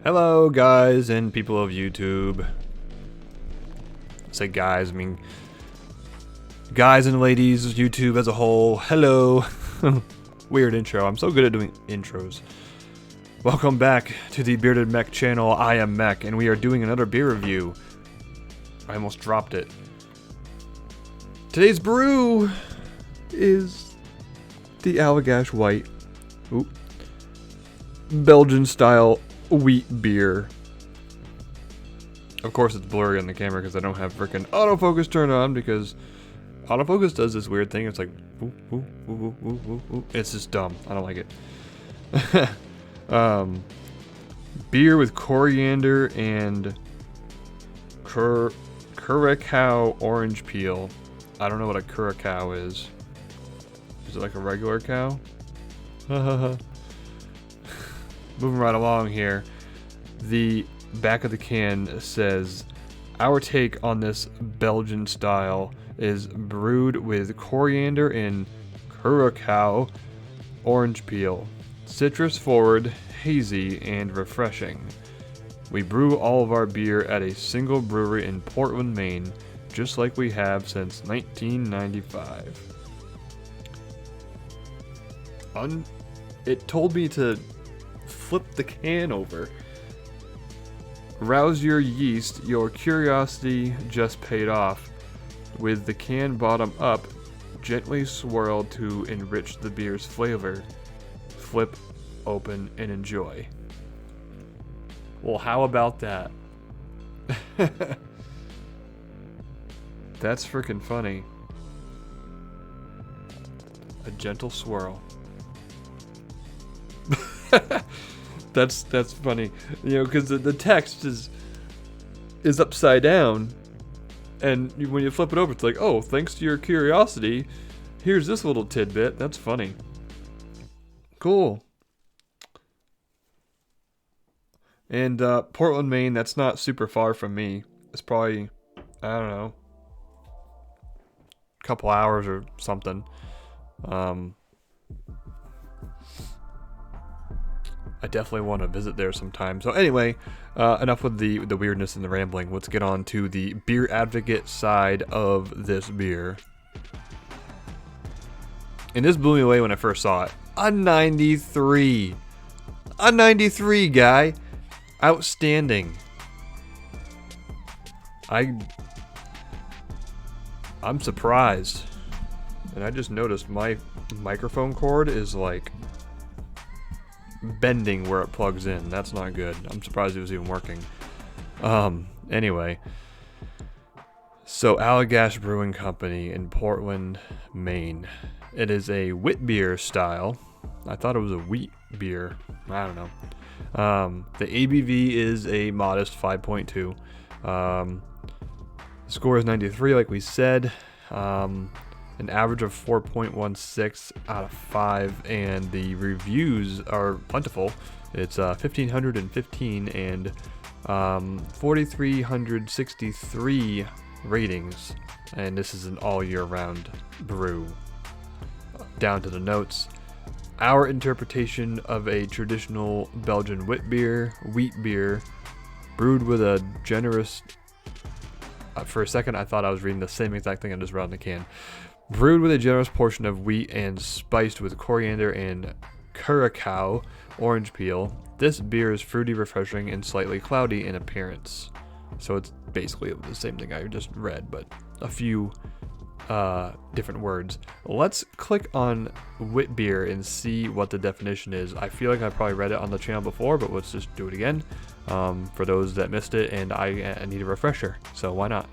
Hello, guys and people of YouTube. I say guys, I mean guys and ladies, YouTube as a whole. Hello. Weird intro. I'm so good at doing intros. Welcome back to the BeerdedMECH channel. I am Mech, and we are doing another beer review. I almost dropped it. Today's brew is the Allagash White Belgian style wheat beer. Of course it's blurry on the camera because I don't have freaking autofocus turned on, because autofocus does this weird thing. It's like ooh, ooh, ooh, ooh, ooh, ooh, ooh. It's just dumb. I don't like it. Beer with coriander and curacao orange peel. I don't know what a curacao is. Is it like a regular cow? Moving right along here. The back of the can says, "Our take on this Belgian style is brewed with coriander and curacao orange peel. Citrus forward, hazy, and refreshing. We brew all of our beer at a single brewery in Portland, Maine, just like we have since 1995. It told me to flip the can over. Rouse your yeast, your curiosity just paid off. With the can bottom up, gently swirled to enrich the beer's flavor. Flip, open, and enjoy." Well, how about that? That's freaking funny. A gentle swirl. That's funny, you know, because the text is upside down, and when you flip it over, it's like, oh, thanks to your curiosity, here's this little tidbit. That's funny. Cool. And Portland, Maine, that's not super far from me. It's probably, I don't know, a couple hours or something. I definitely want to visit there sometime. So anyway, enough with the weirdness and the rambling. Let's get on to the beer advocate side of this beer. And this blew me away when I first saw it. A 93. A 93, guy. Outstanding. I'm surprised. And I just noticed my microphone cord is like bending where it plugs in. That's not good. I'm surprised it was even working. Anyway, so Allagash Brewing Company in Portland, Maine. It is a wit beer style. I thought it was a wheat beer. I don't know. The ABV is a modest 5.2. The score is 93, like we said. An average of 4.16 out of 5, and the reviews are plentiful. It's 1,515 and 4,363 ratings, and this is an all-year-round brew. Down to the notes. Our interpretation of a traditional Belgian wheat beer, brewed with a generous... for a second, I thought I was reading the same exact thing I just read on the can. Brewed with a generous portion of wheat and spiced with coriander and curacao orange peel, this beer is fruity, refreshing, and slightly cloudy in appearance. So it's basically the same thing I just read, but a few different words. Let's click on wit beer and see what the definition is. I feel like I probably read it on the channel before, but let's just do it again for those that missed it, and I need a refresher, so why not?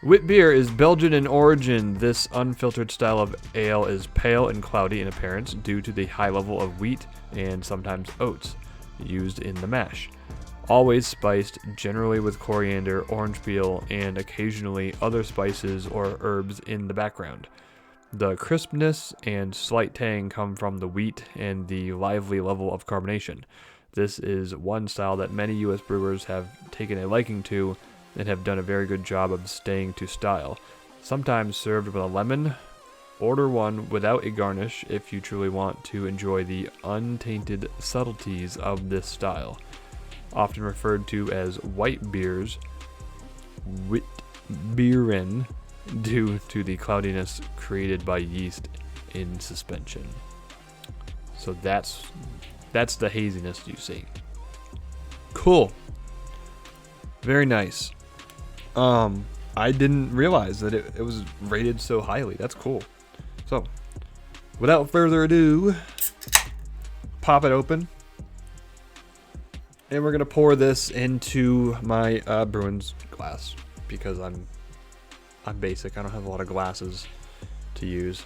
Wit beer is Belgian in origin. This unfiltered style of ale is pale and cloudy in appearance due to the high level of wheat and sometimes oats used in the mash. Always spiced, generally with coriander, orange peel, and occasionally other spices or herbs in the background. The crispness and slight tang come from the wheat and the lively level of carbonation. This is one style that many U.S. brewers have taken a liking to and have done a very good job of staying to style. Sometimes served with a lemon order one without a garnish if you truly want to enjoy the untainted subtleties of this style. Often referred to as white beers, wit beeren, due to the cloudiness created by yeast in suspension. So that's the haziness you see. Cool. Very nice. I didn't realize that it was rated so highly. That's cool. So, without further ado, pop it open. And we're going to pour this into my Bruins glass because I'm basic. I don't have a lot of glasses to use.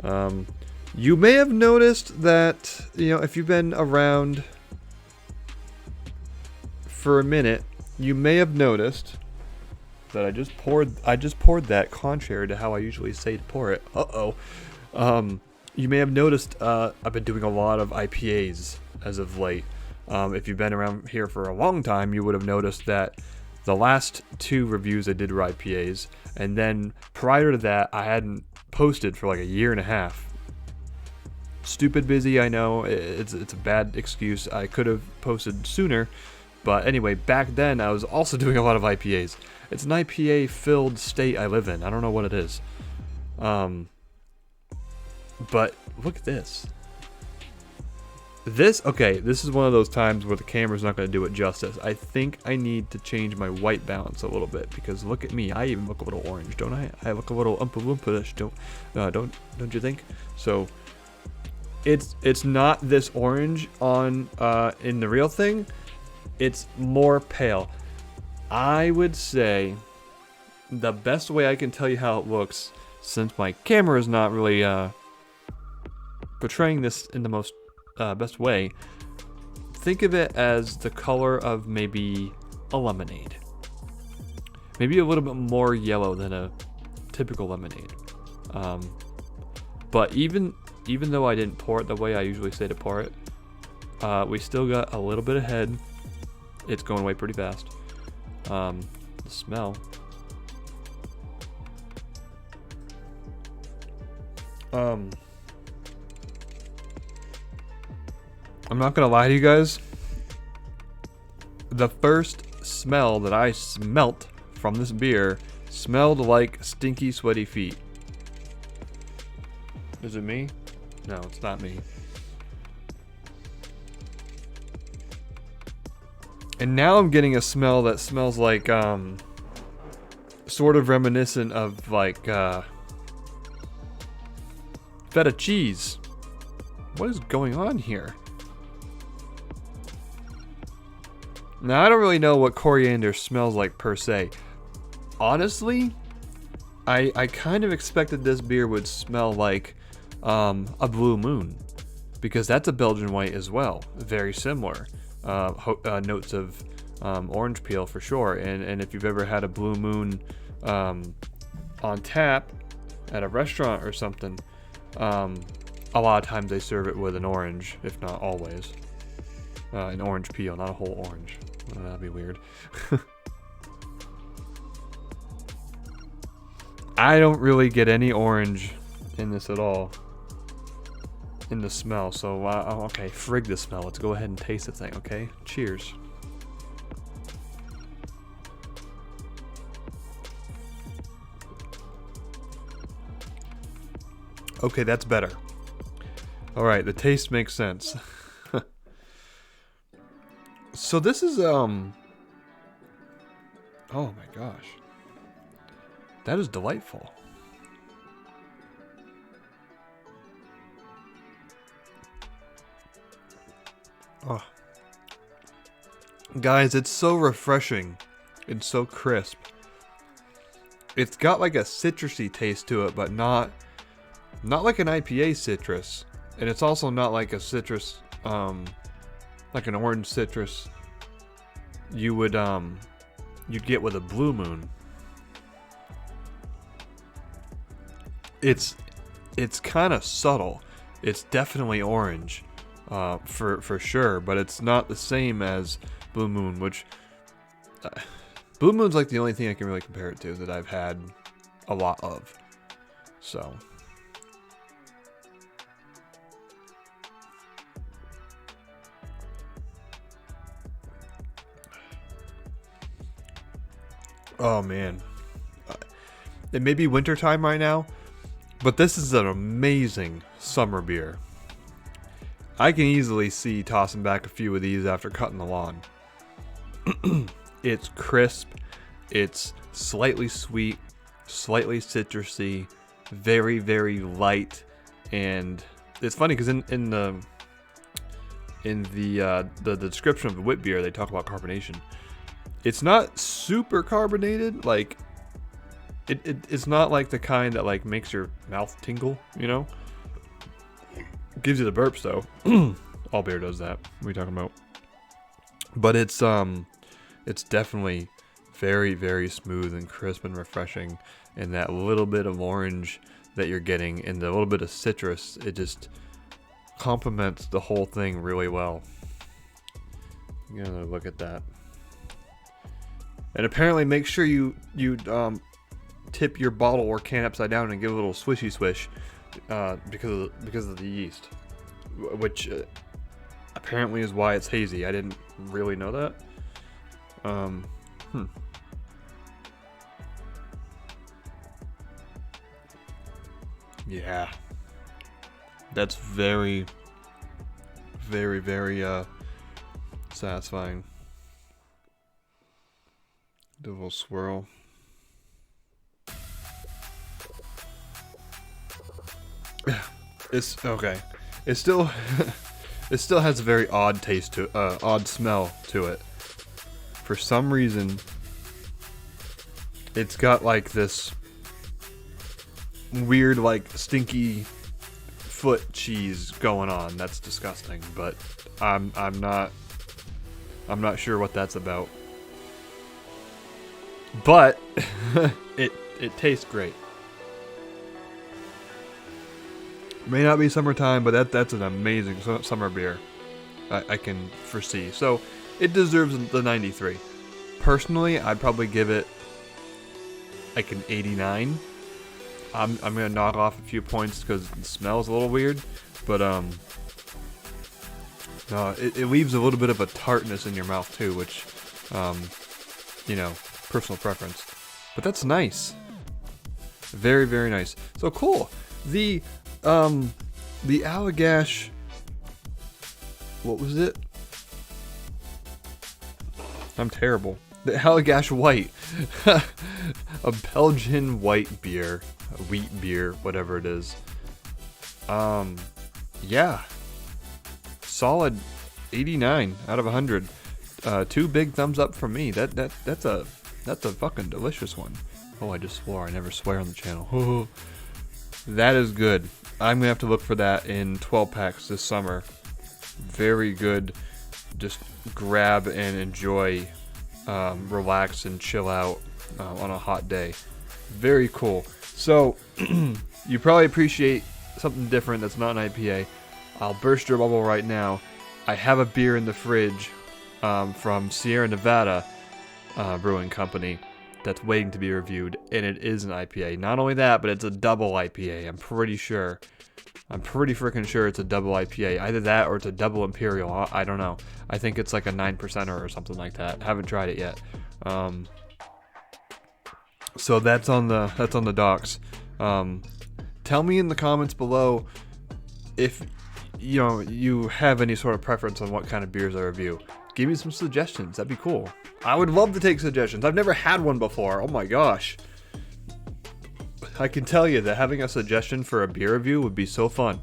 You may have noticed that, if you've been around for a minute, you may have noticed that I just poured that contrary to how I usually say to pour it. You may have noticed I've been doing a lot of IPAs as of late. If you've been around here for a long time, you would have noticed that the last 2 reviews I did were IPAs, and then prior to that, I hadn't posted for like a year and a half. Stupid busy, I know. It's a bad excuse. I could have posted sooner, but anyway, back then I was also doing a lot of IPAs. It's an IPA-filled state I live in. I don't know what it is. But look at this. This is one of those times where the camera's not going to do it justice. I think I need to change my white balance a little bit because look at me. I even look a little orange, don't I? I look a little oompa-loompa-ish, don't you think? So it's not this orange on in the real thing. It's more pale. I would say the best way I can tell you how it looks, since my camera is not really portraying this in the most best way, think of it as the color of maybe a lemonade. Maybe a little bit more yellow than a typical lemonade. But even though I didn't pour it the way I usually say to pour it, we still got a little bit ahead. It's going away pretty fast. The smell. I'm not gonna lie to you guys. The first smell that I smelt from this beer smelled like stinky, sweaty feet. Is it me? No, it's not me. And now I'm getting a smell that smells like, sort of reminiscent of like, feta cheese. What is going on here? Now, I don't really know what coriander smells like per se. Honestly, I kind of expected this beer would smell like a Blue Moon, because that's a Belgian white as well, very similar. Notes of orange peel for sure. And if you've ever had a Blue Moon on tap at a restaurant or something, a lot of times they serve it with an orange, if not always. An orange peel, not a whole orange. That'd be weird. I don't really get any orange in this at all. In the smell, so okay, frig the smell. Let's go ahead and taste the thing, okay? Cheers. Okay, that's better. Alright, the taste makes sense. So this is, oh my gosh. That is delightful. Oh. Guys, it's so refreshing. It's so crisp. It's got like a citrusy taste to it, but not like an IPA citrus. And it's also not like a citrus, like an orange citrus you would, you'd get with a Blue Moon. It's kind of subtle. It's definitely orange. For sure, but it's not the same as Blue Moon, which Blue Moon's like the only thing I can really compare it to that I've had a lot of. So Oh man, it may be wintertime right now, but this is an amazing summer beer. I can easily see tossing back a few of these after cutting the lawn. It's crisp, it's slightly sweet, slightly citrusy, very, very light, and it's funny because in the description of the wit beer they talk about carbonation. It's not super carbonated, like it's not like the kind that like makes your mouth tingle, you know? Gives you the burps though. All beer does that. What are we talking about? But it's definitely very, very smooth and crisp and refreshing, and that little bit of orange that you're getting and the little bit of citrus, it just complements the whole thing really well. You gotta look at that. And apparently make sure you tip your bottle or can upside down and give a little swishy swish because of the yeast, which apparently is why it's hazy. I didn't really know that. Yeah, that's very, very, very satisfying. Do a little swirl. It's okay. It still it still has a very odd taste to odd smell to it. For some reason, it's got like this weird, like stinky foot cheese going on. That's disgusting, but I'm not sure what that's about. But it tastes great. May not be summertime, but that's an amazing summer beer. I can foresee. So it deserves the 93. Personally, I'd probably give it like an 89. I'm gonna knock off a few points because it smells a little weird, but no, it leaves a little bit of a tartness in your mouth too, which you know, personal preference. But that's nice. Very, very nice. So cool. The Allagash, what was it? I'm terrible. The Allagash White, a Belgian white beer, a wheat beer, whatever it is. Yeah, solid 89 out of 100. 2 big thumbs up from me. That's a fucking delicious one. Oh, I just swore. I never swear on the channel. That is good. I'm gonna have to look for that in 12 packs this summer. Very good. Just grab and enjoy, relax and chill out on a hot day. Very cool. So you probably appreciate something different that's not an IPA. I'll burst your bubble right now. I have a beer in the fridge from Sierra Nevada Brewing Company that's waiting to be reviewed, and it is an IPA. Not only that, but it's a double IPA. I'm pretty freaking sure it's a double IPA. Either that or it's a double Imperial. I don't know. I think it's like a 9%er or something like that. Haven't tried it yet. So that's on the docks. Tell me in the comments below if you have any sort of preference on what kind of beers I review. Give me some suggestions. That'd be cool. I would love to take suggestions. I've never had one before. Oh my gosh. I can tell you that having a suggestion for a beer review would be so fun.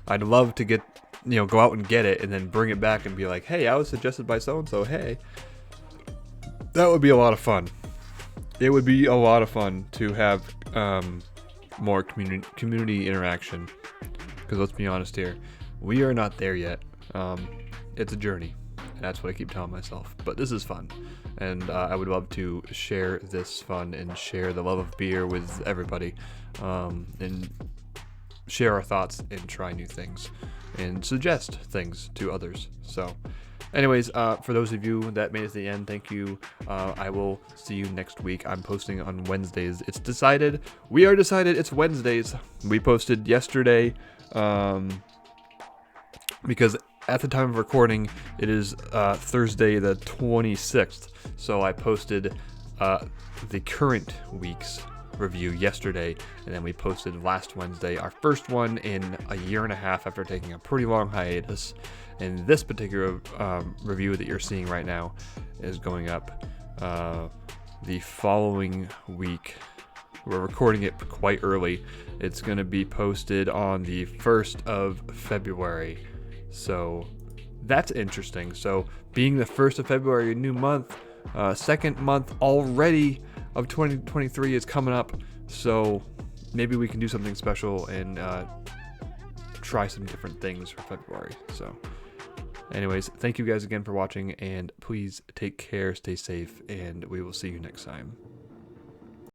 I'd love to go out and get it and then bring it back and be like, hey, I was suggested by so-and-so, hey. That would be a lot of fun. It would be a lot of fun to have more community interaction. Because let's be honest here, we are not there yet. It's a journey. That's what I keep telling myself. But this is fun. And I would love to share this fun and share the love of beer with everybody. And share our thoughts and try new things. And suggest things to others. So, anyways, for those of you that made it to the end, thank you. I will see you next week. I'm posting on Wednesdays. It's decided. We are decided it's Wednesdays. We posted yesterday. Because at the time of recording, it is Thursday the 26th. So I posted the current week's review yesterday, and then we posted last Wednesday our first one in a year and a half after taking a pretty long hiatus. And this particular review that you're seeing right now is going up the following week. We're recording it quite early. It's going to be posted on the 1st of February. So that's interesting. So being the 1st of February, a new month, second month already of 2023 is coming up. So maybe we can do something special and try some different things for February. So anyways, thank you guys again for watching, and please take care, stay safe, and we will see you next time.